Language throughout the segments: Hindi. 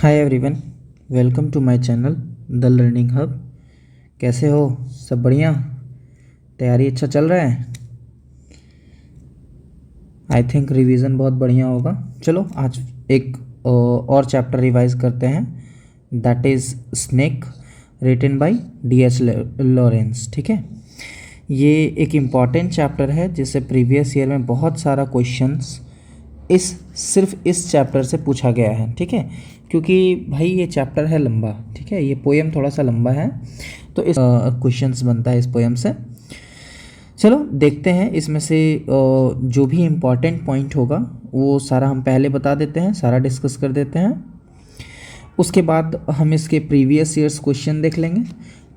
Hi everyone, welcome to my channel the learning hub. कैसे हो? सब बढ़िया? तैयारी अच्छा चल रहा है? आई थिंक रिवीजन बहुत बढ़िया होगा। चलो आज एक और चैप्टर रिवाइज करते हैं, that is snake, written by D H. Lawrence. ठीक है, ये एक इम्पॉर्टेंट चैप्टर है जिससे प्रीवियस ईयर में बहुत सारा क्वेश्चंस सिर्फ इस चैप्टर से पूछा गया है। ठीक है, क्योंकि भाई ये चैप्टर है लंबा। ठीक है, ये पोएम थोड़ा सा लंबा है, तो इस क्वेश्चंस बनता है इस पोएम से। चलो देखते हैं इसमें से जो भी इम्पॉर्टेंट पॉइंट होगा वो सारा हम पहले बता देते हैं, सारा डिस्कस कर देते हैं। उसके बाद हम इसके प्रीवियस ईयर्स क्वेश्चन देख लेंगे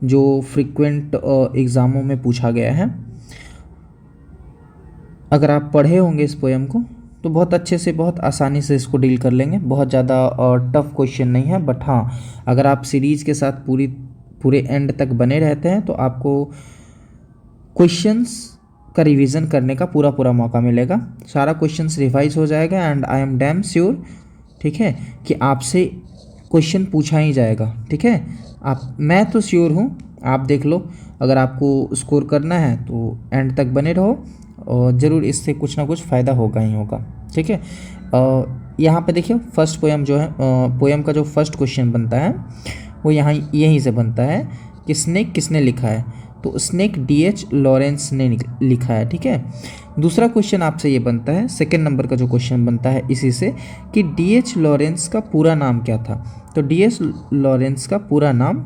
जो फ्रीक्वेंट एग्ज़ामों में पूछा गया है। अगर आप पढ़े होंगे इस पोएम को तो बहुत अच्छे से, बहुत आसानी से इसको डील कर लेंगे। बहुत ज़्यादा टफ क्वेश्चन नहीं है, बट हाँ, अगर आप सीरीज़ के साथ पूरे एंड तक बने रहते हैं तो आपको क्वेश्चंस का रिवीजन करने का पूरा मौका मिलेगा। सारा क्वेश्चंस रिवाइज हो जाएगा and I am damn sure, ठीक है, कि आपसे क्वेश्चन पूछा ही जाएगा। ठीक है, मैं तो श्योर हूँ, आप देख लो। अगर आपको स्कोर करना है तो एंड तक बने रहो और ज़रूर इससे कुछ ना कुछ फ़ायदा होगा ही होगा। ठीक है, यहाँ पे देखिए फर्स्ट पोएम जो है, पोएम का जो फर्स्ट क्वेश्चन बनता है वो यहीं से बनता है कि स्नेक किसने लिखा है। तो स्नेक डी.एच. लॉरेंस ने लिखा है। ठीक है, दूसरा क्वेश्चन आपसे ये बनता है, सेकेंड नंबर का जो क्वेश्चन बनता है इसी से, कि डी.एच. लॉरेंस का पूरा नाम क्या था। तो डी.एच. लॉरेंस का पूरा नाम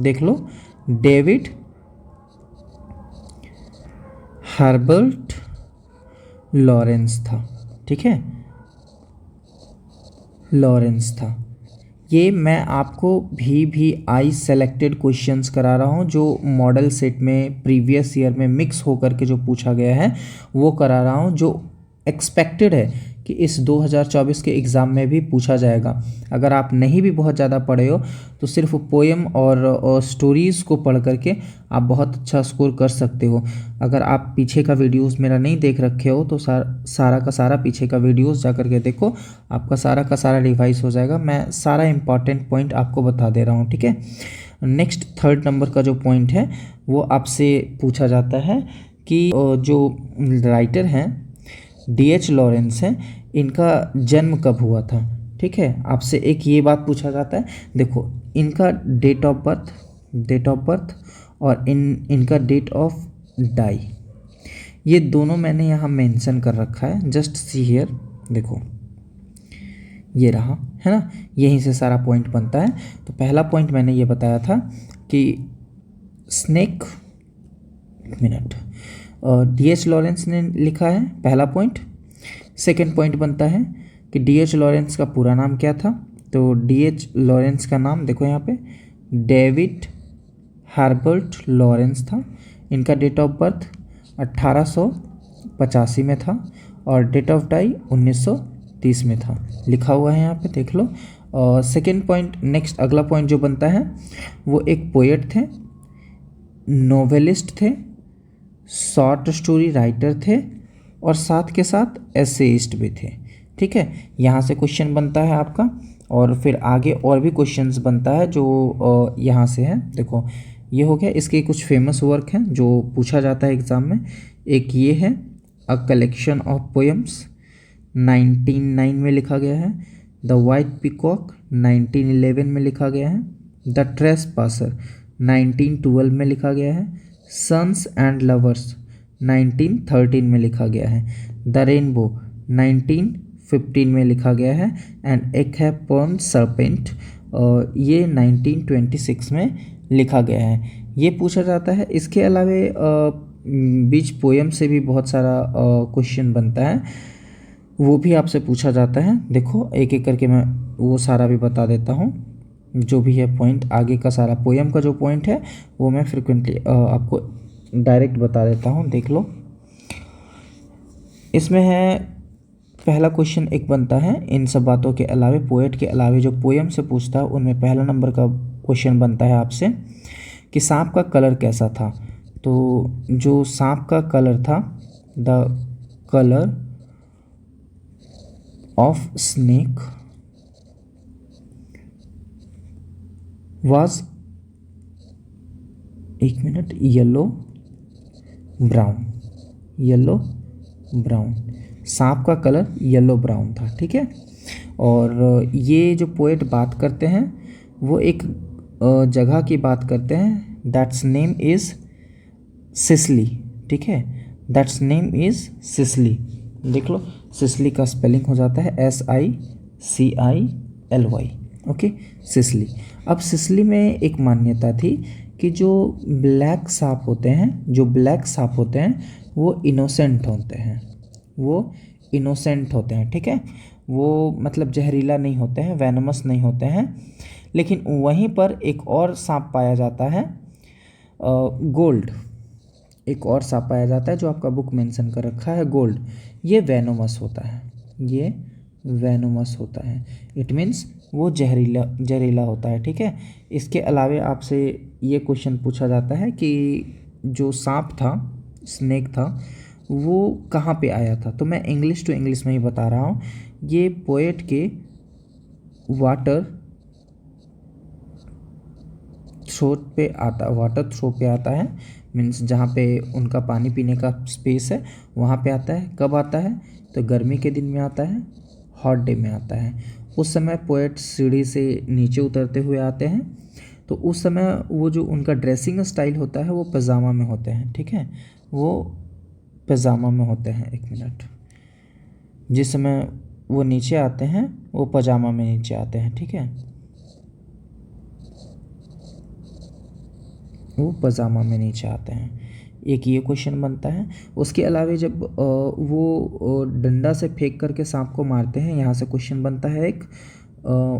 देख लो, डेविड हर्बर्ट लॉरेंस था। ठीक है, लॉरेंस था। ये मैं आपको भी आई सेलेक्टेड क्वेश्चंस करा रहा हूँ, जो मॉडल सेट में प्रीवियस ईयर में मिक्स होकर के जो पूछा गया है वो करा रहा हूँ, जो एक्सपेक्टेड है कि इस 2024 के एग्ज़ाम में भी पूछा जाएगा। अगर आप नहीं भी बहुत ज़्यादा पढ़े हो तो सिर्फ पोएम और स्टोरीज़ को पढ़ करके आप बहुत अच्छा स्कोर कर सकते हो। अगर आप पीछे का वीडियोस मेरा नहीं देख रखे हो तो सारा का सारा पीछे का वीडियोस जा करके देखो, आपका सारा का सारा रिवाइज हो जाएगा। मैं सारा इंपॉर्टेंट पॉइंट आपको बता दे रहा हूँ। ठीक है, नेक्स्ट थर्ड नंबर का जो पॉइंट है वो आपसे पूछा जाता है कि जो राइटर हैं डी.एच. लॉरेंस हैं, इनका जन्म कब हुआ था। ठीक है, आपसे एक ये बात पूछा जाता है, देखो इनका डेट ऑफ बर्थ और इनका डेट ऑफ डाई, ये दोनों मैंने यहाँ मेंशन कर रखा है। जस्ट सी हियर, देखो ये रहा, है ना, यहीं से सारा पॉइंट बनता है। तो पहला पॉइंट मैंने ये बताया था कि स्नेक, मिनट, डी.एच. लॉरेंस ने लिखा है, पहला पॉइंट। सेकंड पॉइंट बनता है कि डी.एच. लॉरेंस का पूरा नाम क्या था। तो डी.एच. लॉरेंस का नाम देखो यहाँ पे डेविड हर्बर्ट लॉरेंस था। इनका डेट ऑफ बर्थ 1885 में था और डेट ऑफ डाई 1930 में था, लिखा हुआ है यहाँ पे, देख लो। और सेकेंड पॉइंट, नेक्स्ट अगला पॉइंट जो बनता है वो एक पोएट थे, नोवेलिस्ट थे, शॉर्ट स्टोरी राइटर थे और साथ के साथ एसेइस्ट भी थे। ठीक है, यहाँ से क्वेश्चन बनता है आपका और फिर आगे और भी क्वेश्चंस बनता है जो यहाँ से है। देखो ये हो गया, इसके कुछ फेमस वर्क हैं जो पूछा जाता है एग्ज़ाम में। एक ये है अ कलेक्शन ऑफ पोएम्स, 1909 में लिखा गया है। द वाइट पीकॉक 1911 में लिखा गया है। द ट्रेसपासर 1912 में लिखा गया है। सन्स एंड लवर्स 1913 में लिखा गया है। द रेनबो 1915 में लिखा गया है एंड एक है पर्न सरपेंट, ये 1926 में लिखा गया है। ये पूछा जाता है। इसके अलावे बीच पोएम से भी बहुत सारा क्वेश्चन बनता है, वो भी आपसे पूछा जाता है। देखो एक एक करके मैं वो सारा भी बता देता हूँ, जो भी है पॉइंट आगे का सारा पोएम का जो पॉइंट है वो मैं फ्रिक्वेंटली आपको डायरेक्ट बता देता हूँ, देख लो। इसमें है पहला क्वेश्चन एक बनता है, इन सब बातों के अलावे, पोएट के अलावे जो पोएम से पूछता है उनमें पहला नंबर का क्वेश्चन बनता है आपसे कि सांप का कलर कैसा था। तो जो सांप का कलर था, the colour of snake was, एक minute, yellow brown, yellow brown, सांप का कलर येलो ब्राउन था, ठीक है। और ये जो पोएट बात करते हैं वो एक जगह की बात करते हैं, दैट्स नेम इज़ सिसली, ठीक है, दैट्स नेम इज़ सिसली। देख लो, सिसली का स्पेलिंग हो जाता है SICILY, ओके, सिसली। अब सिसली में एक मान्यता थी कि जो ब्लैक सांप होते हैं, जो ब्लैक सांप होते हैं वो इनोसेंट होते हैं, वो इनोसेंट होते हैं, ठीक है, वो मतलब जहरीला नहीं होते हैं, वेनमस नहीं होते हैं। लेकिन वहीं पर एक और सांप पाया जाता है, गोल्ड, एक और सांप पाया जाता है जो आपका बुक मेंशन कर रखा है, गोल्ड। ये वेनोमस होता है, ये वेनोमस होता है, इट मीन्स वो जहरीला जहरीला होता है, ठीक है। इसके अलावे आपसे ये क्वेश्चन पूछा जाता है कि जो सांप था, स्नेक था, वो कहाँ पे आया था। तो मैं इंग्लिश टू इंग्लिश में ही बता रहा हूँ। ये पोएट के वाटर थ्रोट पे आता, वाटर थ्रो पे आता है, मीन्स जहाँ पे उनका पानी पीने का स्पेस है वहाँ पे आता है। कब आता है, तो गर्मी के दिन में आता है, हॉट डे में आता है। उस समय पोएट सीढ़ी से नीचे उतरते हुए आते हैं, तो उस समय वो जो उनका ड्रेसिंग स्टाइल होता है वो पजामा में होते हैं, ठीक है, वो पजामा में होते हैं। एक मिनट, जिस समय वो नीचे आते हैं वो पजामा में नीचे आते हैं, ठीक है, वो पजामा में नीचे आते हैं। एक ये क्वेश्चन बनता है। उसके अलावा जब वो डंडा से फेंक करके सांप को मारते हैं, यहाँ से क्वेश्चन बनता है एक,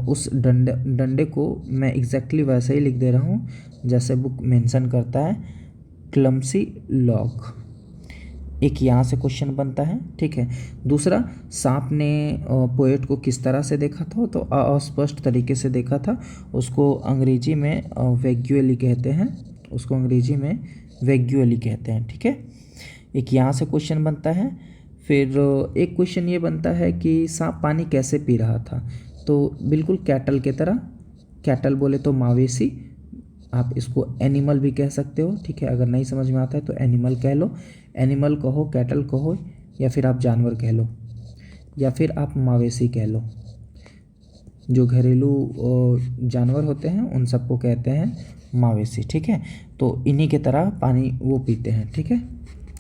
उस डंडे को मैं एग्जैक्टली वैसे ही लिख दे रहा हूँ जैसे बुक मेंशन करता है, क्लम्सी लॉग। एक यहाँ से क्वेश्चन बनता है, ठीक है। दूसरा, सांप ने पोएट को किस तरह से देखा था, तो अस्पष्ट तरीके से देखा था। उसको अंग्रेजी में वैग्युअली कहते हैं, उसको अंग्रेजी में वैग्युअली कहते हैं, ठीक है। एक यहाँ से क्वेश्चन बनता है। फिर एक क्वेश्चन ये बनता है कि सांप पानी कैसे पी रहा था, तो बिल्कुल कैटल की तरह। कैटल बोले तो मवेशी, आप इसको एनिमल भी कह सकते हो, ठीक है। अगर नहीं समझ में आता है तो एनिमल कह लो, एनिमल कहो, कैटल कहो, या फिर आप जानवर कह लो, या फिर आप मवेशी कह लो। जो घरेलू जानवर होते हैं उन सबको कहते हैं मवेशी, ठीक है। तो इन्हीं के तरह पानी वो पीते हैं, ठीक है।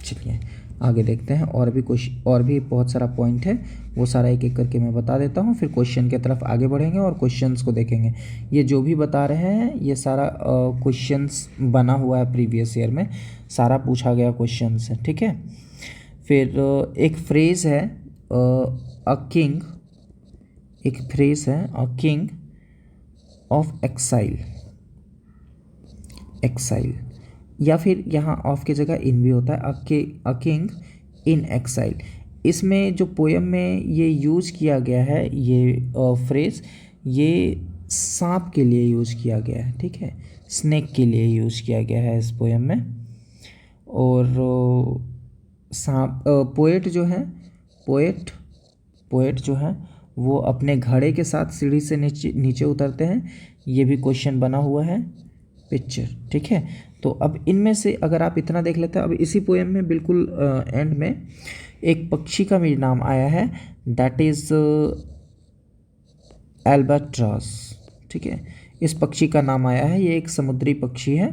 चलिए आगे देखते हैं। और भी और भी बहुत सारा पॉइंट है, वो सारा एक एक करके मैं बता देता हूँ, फिर क्वेश्चन की तरफ आगे बढ़ेंगे और क्वेश्चंस को देखेंगे। ये जो भी बता रहे हैं ये सारा क्वेश्चंस बना हुआ है, प्रीवियस ईयर में सारा पूछा गया क्वेश्चंस है, ठीक है। फिर एक फ्रेज़ है अ किंग, एक फ्रेज है a king of exile, exile, या फिर यहाँ ऑफ की जगह इन भी होता है, अ किंग इन एक्साइल। इसमें जो पोयम में ये यूज़ किया गया है, ये फ्रेज, ये सांप के लिए यूज़ किया गया है, ठीक है, स्नेक के लिए यूज़ किया गया है इस पोयम में। और सांप, पोएट जो है, पोएट जो है वो अपने घड़े के साथ सीढ़ी से नीचे नीचे उतरते हैं। ये भी क्वेश्चन बना हुआ है पिक्चर, ठीक है। तो अब इनमें से अगर आप इतना देख लेते हैं, अब इसी पोएम में बिल्कुल एंड में एक पक्षी का भी नाम आया है, दैट इज़ एल्बाट्रॉस, ठीक है। इस पक्षी का नाम आया है, ये एक समुद्री पक्षी है,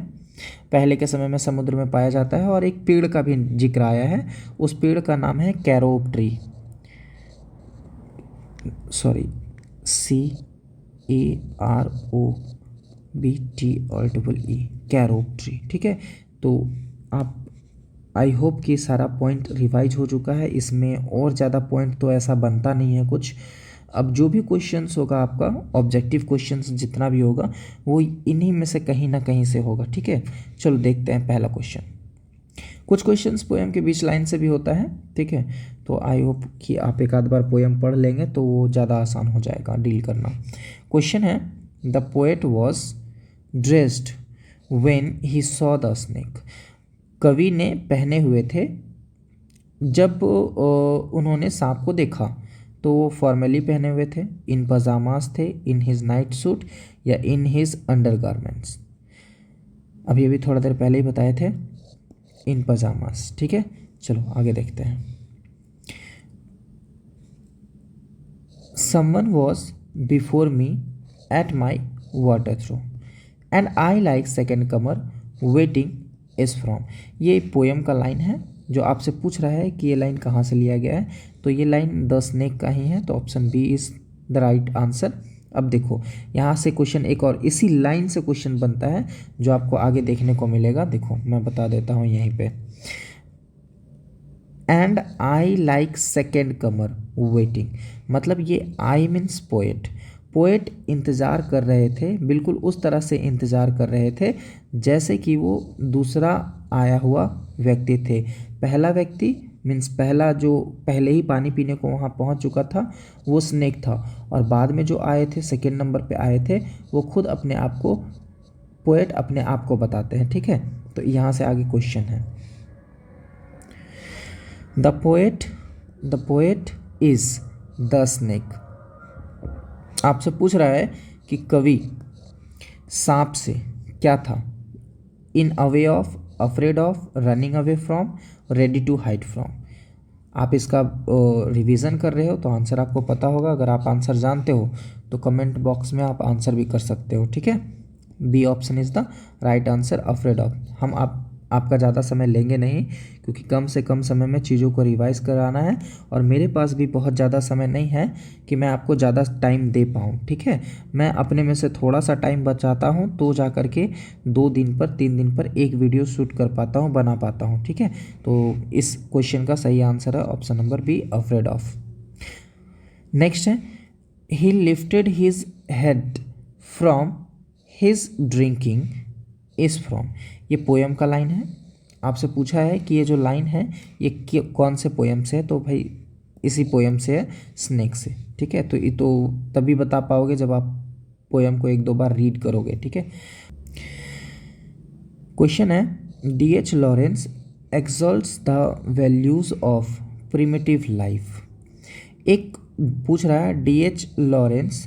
पहले के समय में समुद्र में पाया जाता है। और एक पेड़ का भी जिक्र आया है, उस पेड़ का नाम है Carob tree, sorry CAROBTE, Carob tree, ठीक है। तो आप, आई होप कि सारा पॉइंट रिवाइज हो चुका है। इसमें और ज़्यादा पॉइंट तो ऐसा बनता नहीं है कुछ। अब जो भी क्वेश्चंस होगा आपका, ऑब्जेक्टिव क्वेश्चंस जितना भी होगा वो इन्हीं में से कहीं ना कहीं से होगा, ठीक है। चलो देखते हैं पहला क्वेश्चन। कुछ क्वेश्चंस पोएम के बीच लाइन से भी होता है, ठीक है। तो आई होप कि आप एक आध बार पोएम पढ़ लेंगे तो वो ज़्यादा आसान हो जाएगा डील करना। क्वेश्चन है, the poet was dressed when he saw the snake. कवि ने पहने हुए थे जब उन्होंने सांप को देखा। तो वो फॉर्मली पहने हुए थे, इन पजामास थे, इन हिज नाइट सूट या इन हिज अंडर गारमेंट्स। अभी थोड़ा देर पहले ही बताए थे, इन पजामास। ठीक है, चलो आगे देखते हैं। Someone was before me at my water trough and I like second comer waiting is from. ये पोएम का लाइन है जो आपसे पूछ रहा है कि ये लाइन कहाँ से लिया गया है। तो ये लाइन द स्नेक का ही है, तो option B is the right answer. अब देखो यहाँ से क्वेश्चन एक और इसी लाइन से क्वेश्चन बनता है जो आपको आगे देखने को मिलेगा। देखो मैं बता देता हूँ यहीं पे, and I like second comer waiting, मतलब ये आई मीन्स पोएट। पोएट इंतज़ार कर रहे थे, बिल्कुल उस तरह से इंतज़ार कर रहे थे जैसे कि वो दूसरा आया हुआ व्यक्ति थे। पहला व्यक्ति मीन्स पहला जो पहले ही पानी पीने को वहाँ पहुँच चुका था वो स्नेक था, और बाद में जो आए थे सेकेंड नंबर पे आए थे वो खुद अपने आप को पोएट अपने आप को बताते हैं। ठीक है, तो यहाँ से आगे क्वेश्चन है, the poet is the snake. आपसे पूछ रहा है कि कवि सांप से क्या था, in awe of, afraid of, running away from, ready to hide from. आप इसका रिवीजन कर रहे हो तो आंसर आपको पता होगा। अगर आप आंसर जानते हो तो कमेंट बॉक्स में आप आंसर भी कर सकते हो। ठीक है, B option is the right answer, afraid of. हम आपका ज़्यादा समय लेंगे नहीं क्योंकि कम से कम समय में चीज़ों को रिवाइज कराना है, और मेरे पास भी बहुत ज़्यादा समय नहीं है कि मैं आपको ज़्यादा टाइम दे पाऊँ। ठीक है, मैं अपने में से थोड़ा सा टाइम बचाता हूँ तो जा कर के 2 दिन पर 3 दिन पर एक वीडियो शूट कर पाता हूँ, बना पाता हूँ। ठीक है, तो इस क्वेश्चन का सही आंसर है option number B, afraid of. Next है, he lifted his head from his drinking is from. ये पोएम का लाइन है। आपसे पूछा है कि ये जो लाइन है ये कौन से पोएम से है, तो भाई इसी पोएम से है, स्नेक से। ठीक है, तो ये तो तभी बता पाओगे जब आप पोएम को 1-2 बार रीड करोगे। ठीक है, क्वेश्चन है, D.H. Lawrence exalts the values of primitive life. एक पूछ रहा है D.H. लॉरेंस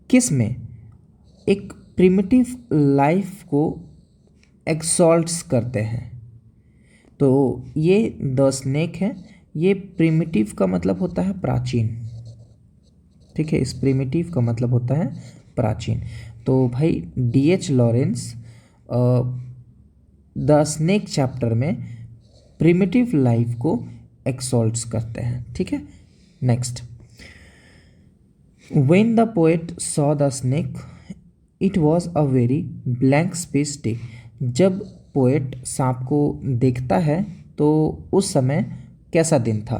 किस में एक प्रिमिटिव लाइफ को एक्सॉल्ट्स करते हैं। तो ये द स्नेक है। ये प्रिमिटिव का मतलब होता है प्राचीन। ठीक है, इस प्रिमिटिव का मतलब होता है प्राचीन। तो भाई D.H. Lawrence the snake chapter में प्रिमिटिव लाइफ को एक्सॉल्ट्स करते हैं। ठीक है, next, when the poet saw the snake it was a very blank space day. जब पोएट सांप को देखता है तो उस समय कैसा दिन था,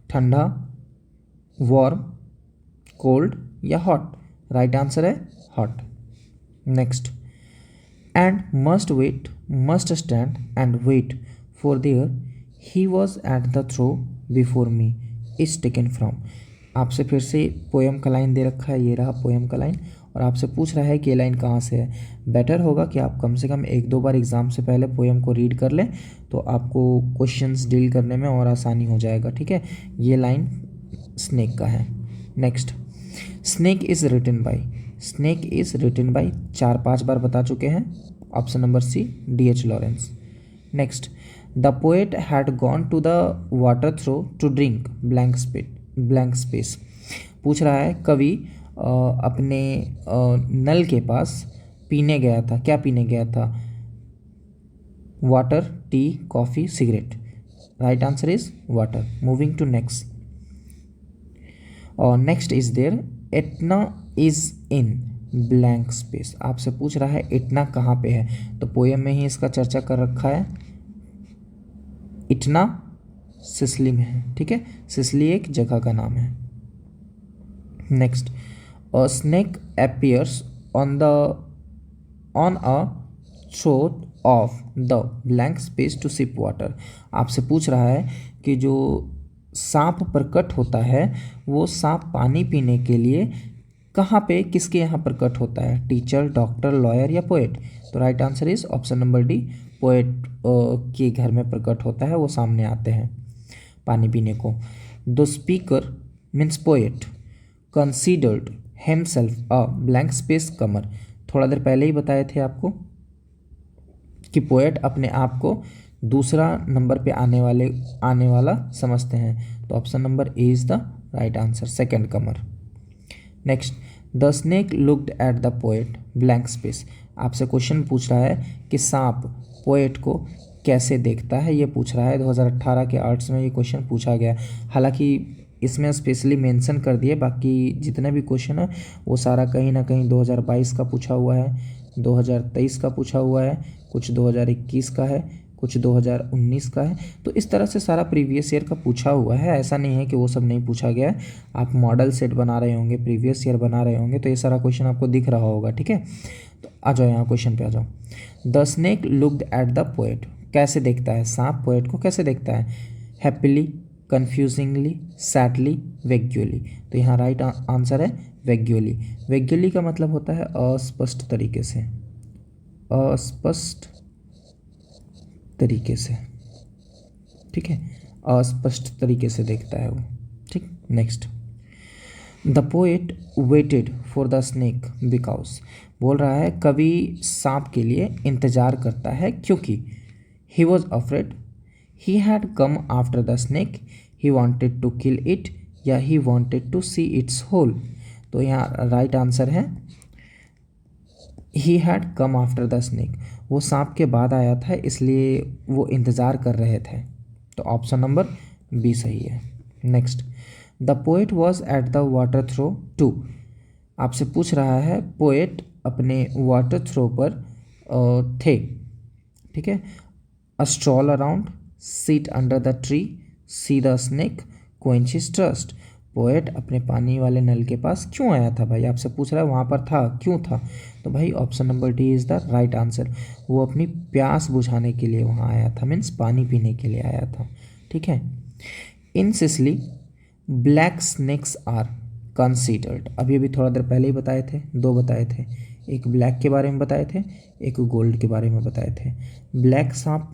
ठंडा, वार्म, कोल्ड या हॉट। राइट आंसर है hot. Next, and must stand and wait for there he was at the trough before me is taken from. आपसे फिर से पोएम का लाइन दे रखा है, ये रहा पोएम का लाइन, और आपसे पूछ रहा है कि ये लाइन कहाँ से है। बेटर होगा कि आप कम से कम 1-2 बार एग्ज़ाम से पहले पोएम को रीड कर लें तो आपको क्वेश्चंस डील करने में और आसानी हो जाएगा। ठीक है, ये लाइन स्नेक का है। Next, snake is written by 4-5 बार बता चुके हैं, option number C, D.H. Lawrence. Next, the poet had gone to the water trough to drink blank space. पूछ रहा है कवि अपने नल के पास पीने गया था, क्या पीने गया था, water, tea, coffee, cigarette. Right answer is water. Moving to next, और next is there Etna is in blank space. आपसे पूछ रहा है एटना कहाँ पे है, तो पोएम में ही इसका चर्चा कर रखा है। इटना सिसली में है। ठीक है, सिसली एक जगह का नाम है। Next, a snake appears on a throat of the blank space to sip water। आपसे पूछ रहा है कि जो सांप प्रकट होता है वो सांप पानी पीने के लिए कहाँ पे, किसके यहाँ प्रकट होता है, टीचर, डॉक्टर, लॉयर या पोएट। तो right answer is option number D, poet के घर में प्रकट होता है, वो सामने आते हैं पानी पीने को। The speaker means poet considered himself a blank space comer. थोड़ा देर पहले ही बताए थे आपको कि पोएट अपने आप को दूसरा नंबर पे आने वाला समझते हैं। तो option number A is the right answer, second Qamar. Next, the snake looked at the poet blank space. आपसे क्वेश्चन पूछ रहा है कि सांप पोएट को कैसे देखता है, ये पूछ रहा है। 2018 के आर्ट्स में ये क्वेश्चन पूछा गया। हालांकि इसमें स्पेशली मेंशन कर दिए, बाकी जितने भी क्वेश्चन है वो सारा कहीं ना कहीं 2022 का पूछा हुआ है, 2023 का पूछा हुआ है, कुछ 2021 का है, कुछ 2019 का है। तो इस तरह से सारा प्रीवियस ईयर का पूछा हुआ है, ऐसा नहीं है कि वो सब नहीं पूछा गया है। आप मॉडल सेट बना रहे होंगे, प्रीवियस ईयर बना रहे होंगे, तो ये सारा क्वेश्चन आपको दिख रहा होगा। ठीक है, तो आ जाओ यहाँ क्वेश्चन पे आ जाओ। The snake looked at the poet, कैसे देखता है सांप पोएट को, कैसे देखता है? Happily, confusingly, sadly, vaguely. तो यहाँ राइट आंसर है वेग्युअली। वेग्युअली का मतलब होता है अस्पष्ट तरीके से, अस्पष्ट तरीके से। ठीक है, अस्पष्ट तरीके से देखता है वो। ठीक, next, the poet waited for the snake because. बोल रहा है कवि सांप के लिए इंतजार करता है क्योंकि he was afraid, he had come after the snake, he wanted to kill it, या he wanted to see its hole. तो यहाँ राइट आंसर है he had come after the snake. वो सांप के बाद आया था इसलिए वो इंतज़ार कर रहे थे। तो ऑप्शन नंबर बी सही है। Next, the poet was at the water trough to. आपसे पूछ रहा है पोएट अपने वाटर थ्रो पर थे। ठीक है, a stroll around, sit under the tree, see the snake, quench his thirst. Poet अपने पानी वाले नल के पास क्यों आया था भाई? आपसे पूछ रहा है वहाँ पर था, क्यों था? तो भाई option number D is the right answer. वो अपनी प्यास बुझाने के लिए वहाँ आया था, मीन्स पानी पीने के लिए आया था। ठीक है, in Sicily black snakes are considered. अभी थोड़ा देर पहले ही बताए थे, दो बताए थे, एक ब्लैक के बारे में बताए थे, एक गोल्ड के बारे में बताए थे। ब्लैक सांप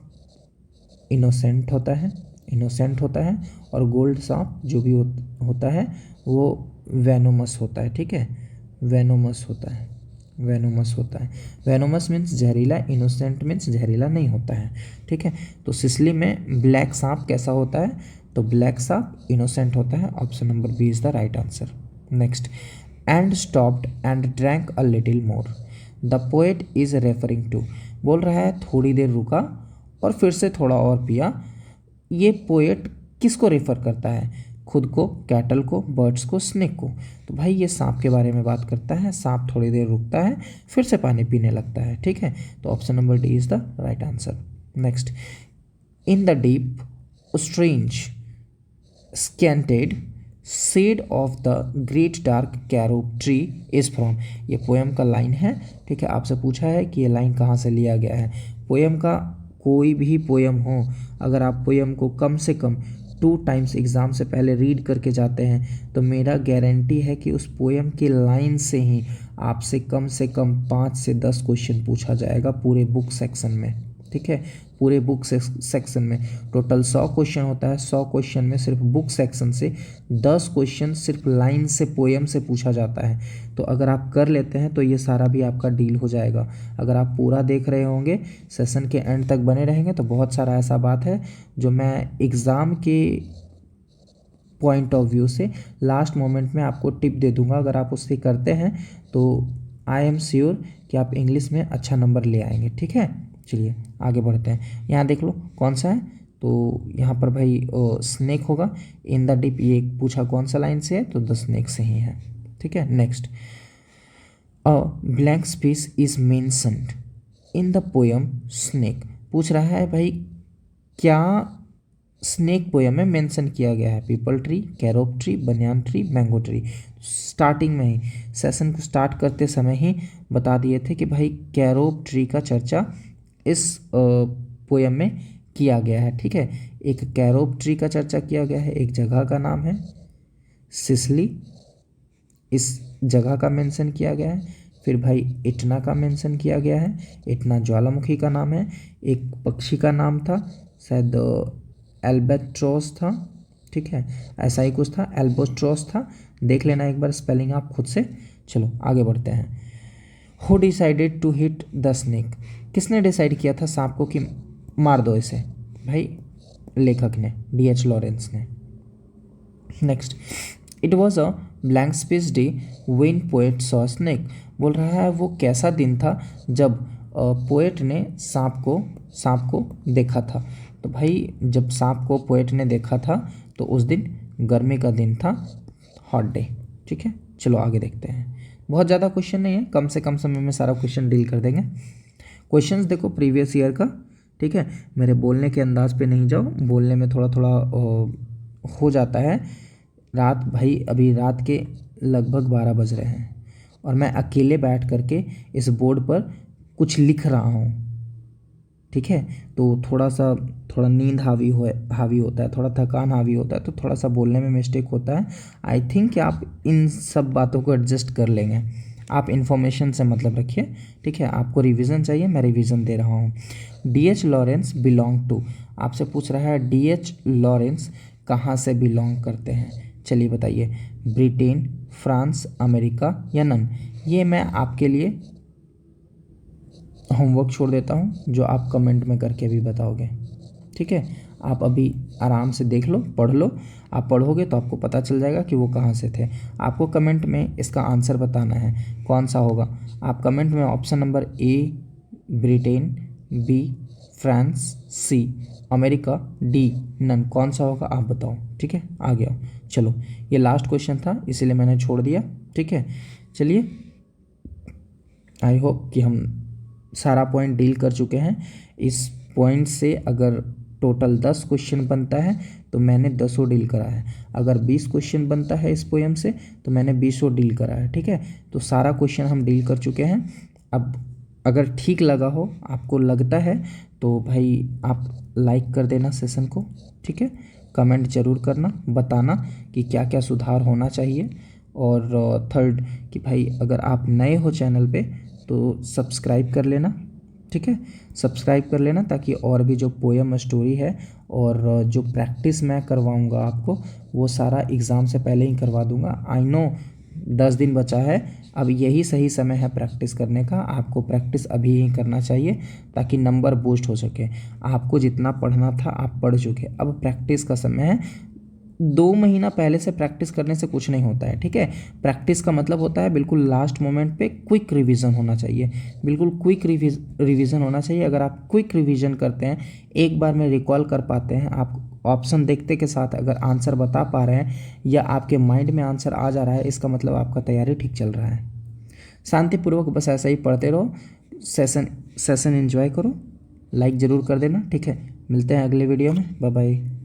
इनोसेंट होता है, और गोल्ड सांप जो भी होता है वो वेनोमस होता है। ठीक है, वेनोमस होता है, वेनोमस मीन्स जहरीला, इनोसेंट मीन्स जहरीला नहीं होता है। ठीक है, तो सिसली में ब्लैक सांप कैसा होता है? तो ब्लैक सांप इनोसेंट होता है। Option number B is the right answer. Next, and stopped and drank a little more. The poet is referring to. बोल रहा है थोड़ी देर रुका और फिर से थोड़ा और पिया। ये पोएट किसको रेफर करता है? खुद को, कैटल को, बर्ड्स को, स्नेक को। तो भाई ये सांप के बारे में बात करता है। सांप थोड़ी देर रुकता है, फिर से पानी पीने लगता है। ठीक है, तो option number D is the right answer. Next, in the deep strange scented shade of the great dark carob tree is from. ये पोएम का लाइन है। ठीक है, आपसे पूछा है कि ये लाइन कहाँ से लिया गया है। पोएम का कोई भी पोएम हो, अगर आप पोएम को कम से कम 2 टाइम्स एग्ज़ाम से पहले रीड करके जाते हैं तो मेरा गारंटी है कि उस पोएम की लाइन से ही आपसे कम से कम 5 से 10 क्वेश्चन पूछा जाएगा पूरे बुक सेक्शन में। ठीक है, पूरे बुक सेक्शन में टोटल 100 क्वेश्चन होता है। 100 क्वेश्चन में सिर्फ बुक सेक्शन से 10 क्वेश्चन सिर्फ लाइन से, पोएम से पूछा जाता है। तो अगर आप कर लेते हैं तो ये सारा भी आपका डील हो जाएगा। अगर आप पूरा देख रहे होंगे, सेशन के एंड तक बने रहेंगे, तो बहुत सारा ऐसा बात है जो मैं एग्ज़ाम के पॉइंट ऑफ व्यू से लास्ट मोमेंट में आपको टिप दे दूंगा। अगर आप उससे करते हैं तो आई एम श्योर कि आप इंग्लिश में अच्छा नंबर ले आएंगे। ठीक है, चलिए आगे बढ़ते हैं। यहाँ देख लो कौन सा है, तो यहाँ पर भाई स्नेक होगा। इन द डिप ये पूछा कौन सा लाइन से है, तो द स्नेक से ही है। ठीक है, next, a blank space is mentioned in the poem snake. पूछ रहा है भाई क्या स्नेक पोएम में मेंशन किया गया है? People tree, Carob tree, banyan tree, mango tree. Starting में ही, सेशन को स्टार्ट करते समय ही बता दिए थे कि भाई कैरोब ट्री का चर्चा इस पोएम में किया गया है। ठीक है, एक कैरोब ट्री का चर्चा किया गया है, एक जगह का नाम है सिसली, इस जगह का मेंशन किया गया है। फिर भाई इटना का मेंशन किया गया है, इटना ज्वालामुखी का नाम है। एक पक्षी का नाम था, शायद एल्बेट्रोस था। ठीक है, ऐसा ही कुछ था, एल्बाट्रॉस था, देख लेना एक बार स्पेलिंग आप खुद से। चलो आगे बढ़ते हैं। Who decided to hit the snake, किसने डिसाइड किया था सांप को कि मार दो इसे? भाई लेखक ने, D.H. लॉरेंस ने। Next, it was a blank space day when poet saw snake, बोल रहा है वो कैसा दिन था जब पोएट ने सांप को देखा था। तो भाई जब सांप को पोएट ने देखा था तो उस दिन गर्मी का दिन था, हॉट डे। ठीक है, चलो आगे देखते हैं। बहुत ज़्यादा क्वेश्चन नहीं है, कम से कम समय में सारा क्वेश्चन डील कर देंगे। क्वेश्चंस देखो प्रीवियस ईयर का, ठीक है, मेरे बोलने के अंदाज पे नहीं जाओ, बोलने में थोड़ा थोड़ा हो जाता है। रात भाई अभी रात के लगभग 12 बज रहे हैं और मैं अकेले बैठ करके इस बोर्ड पर कुछ लिख रहा हूँ, ठीक है, तो थोड़ा नींद हावी होता है, थोड़ा थकान हावी होता है, तो थोड़ा सा बोलने में मिस्टेक होता है। आई थिंक कि आप इन सब बातों को एडजस्ट कर लेंगे। आप इन्फॉर्मेशन से मतलब रखिए, ठीक है। आपको रिवीजन चाहिए, मैं रिवीजन दे रहा हूँ। D.H. लॉरेंस बिलोंग टू, आपसे पूछ रहा है D.H. लॉरेंस कहाँ से बिलोंग करते हैं? चलिए बताइए, ब्रिटेन, फ्रांस, अमेरिका या नन? ये मैं आपके लिए होमवर्क छोड़ देता हूँ, जो आप कमेंट में करके भी बताओगे, ठीक है। आप अभी आराम से देख लो, पढ़ लो, आप पढ़ोगे तो आपको पता चल जाएगा कि वो कहाँ से थे। आपको कमेंट में इसका आंसर बताना है कौन सा होगा। आप कमेंट में option number A Britain, B France, C America, D none, कौन सा होगा आप बताओ, ठीक है। आ गया, चलो ये लास्ट क्वेश्चन था इसीलिए मैंने छोड़ दिया, ठीक है। चलिए, आई होप कि हम सारा पॉइंट डील कर चुके हैं। इस पॉइंट से अगर टोटल 10 क्वेश्चन बनता है तो मैंने 10 डील करा है। अगर 20 क्वेश्चन बनता है इस पोएम से तो मैंने 20 डील करा है, ठीक है। तो सारा क्वेश्चन हम डील कर चुके हैं। अब अगर ठीक लगा हो, आपको लगता है, तो भाई आप लाइक कर देना सेशन को, ठीक है। कमेंट जरूर करना, बताना कि क्या क्या सुधार होना चाहिए। और थर्ड कि भाई अगर आप नए हो चैनल पे तो सब्सक्राइब कर लेना, ठीक है। सब्सक्राइब कर लेना ताकि और भी जो पोएम स्टोरी है और जो प्रैक्टिस मैं करवाऊँगा आपको, वो सारा एग्ज़ाम से पहले ही करवा दूँगा। आई नो 10 दिन बचा है, अब यही सही समय है प्रैक्टिस करने का। आपको प्रैक्टिस अभी ही करना चाहिए ताकि नंबर बूस्ट हो सके। आपको जितना पढ़ना था आप पढ़ चुके, अब प्रैक्टिस का समय है। 2 महीना पहले से प्रैक्टिस करने से कुछ नहीं होता है, ठीक है। प्रैक्टिस का मतलब होता है बिल्कुल लास्ट मोमेंट पे क्विक रिवीजन होना चाहिए, बिल्कुल क्विक रिवीजन होना चाहिए। अगर आप क्विक रिवीजन करते हैं, एक बार में रिकॉल कर पाते हैं, आप ऑप्शन देखते के साथ अगर आंसर बता पा रहे हैं या आपके माइंड में आंसर आ जा रहा है, इसका मतलब आपका तैयारी ठीक चल रहा है। शांतिपूर्वक बस ऐसा ही पढ़ते रहो, सेशन एंजॉय करो, लाइक ज़रूर कर देना, ठीक है। मिलते हैं अगले वीडियो में, बाय बाय।